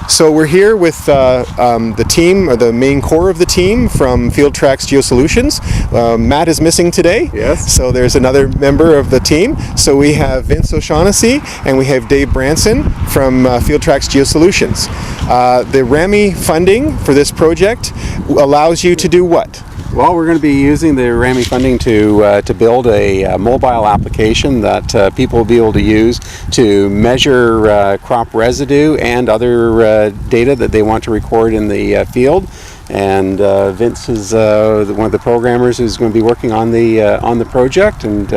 So we're here with the team, or the main core of the team from Field Tracks Geosolutions. Matt is missing today. Yes. So there's another member of the team. So we have Vince O'Shaughnessy and we have Dave Branson from Field Tracks Geosolutions. The RAMI funding for this project allows you to do what? Well, we're going to be using the RAMI funding to build a mobile application that people will be able to use to measure crop residue and other data that they want to record in the field. And Vince is one of the programmers who's going to be working on the project. And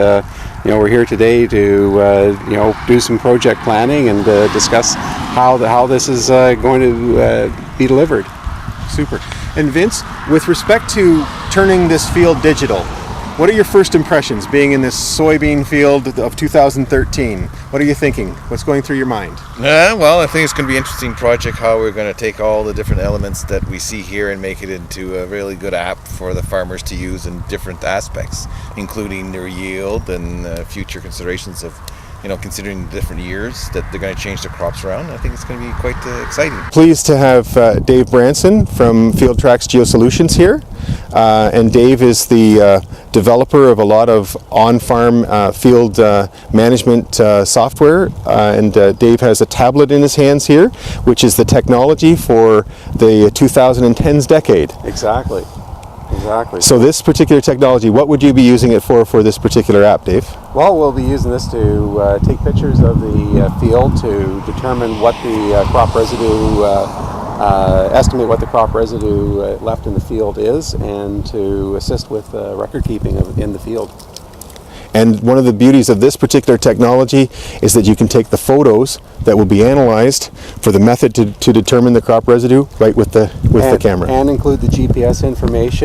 we're here today to do some project planning and discuss how this is going to be delivered. Super. And Vince, with respect to turning this field digital, what are your first impressions being in this soybean field of 2013? What are you thinking? What's going through your mind? Well, I think it's going to be an interesting project how we're going to take all the different elements that we see here and make it into a really good app for the farmers to use in different aspects, including their yield and future considerations of considering the different years that they're going to change their crops around. I think it's going to be quite exciting. Pleased to have Dave Branson from Field Tracks Geosolutions here. And Dave is the developer of a lot of on-farm field management software. And Dave has a tablet in his hands here, which is the technology for the 2010s decade. Exactly. So this particular technology, what would you be using it for this particular app, Dave? Well, we'll be using this to take pictures of the field to determine what the crop residue, estimate what the crop residue left in the field is, and to assist with record keeping in the field. And one of the beauties of this particular technology is that you can take the photos that will be analyzed for the method to determine the crop residue right with the camera. And include the GPS information.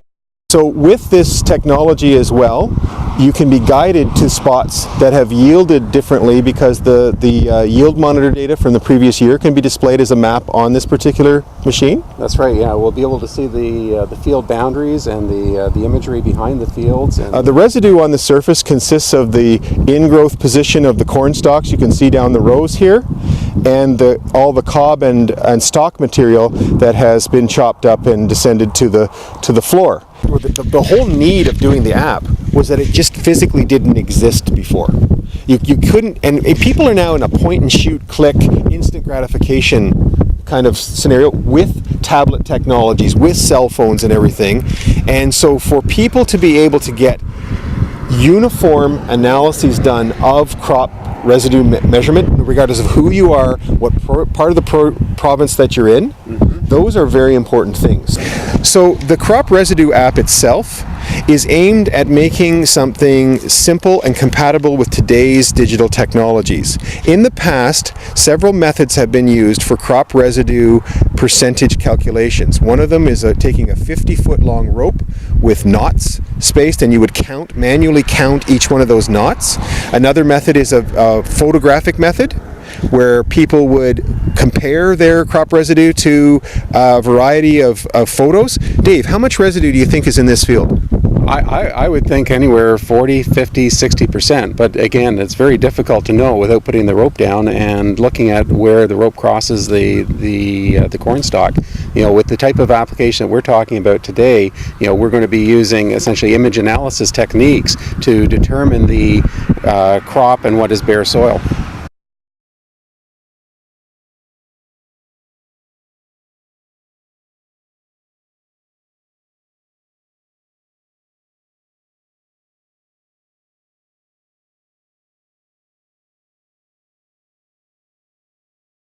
So with this technology as well, you can be guided to spots that have yielded differently because the yield monitor data from the previous year can be displayed as a map on this particular machine? That's right, yeah. We'll be able to see the field boundaries and the imagery behind the fields. And the residue on the surface consists of the in-growth position of the corn stalks. You can see down the rows here, and all the cob and stalk material that has been chopped up and descended to the floor. The whole need of doing the app was that it just physically didn't exist before. You couldn't, and people are now in a point and shoot, click, instant gratification kind of scenario with tablet technologies, with cell phones and everything. And so for people to be able to get uniform analyses done of crop residue measurement, regardless of who you are, what part of the province that you're in, those are very important things. So the crop residue app itself is aimed at making something simple and compatible with today's digital technologies. In the past, several methods have been used for crop residue percentage calculations. One of them is taking a 50-foot long rope with knots spaced, and you would manually count each one of those knots. Another method is a photographic method, where people would compare their crop residue to a variety of photos. Dave, how much residue do you think is in this field? I would think anywhere 40, 50, 60%, but again, it's very difficult to know without putting the rope down and looking at where the rope crosses the corn stalk. With the type of application that we're talking about today, we're going to be using essentially image analysis techniques to determine the crop and what is bare soil.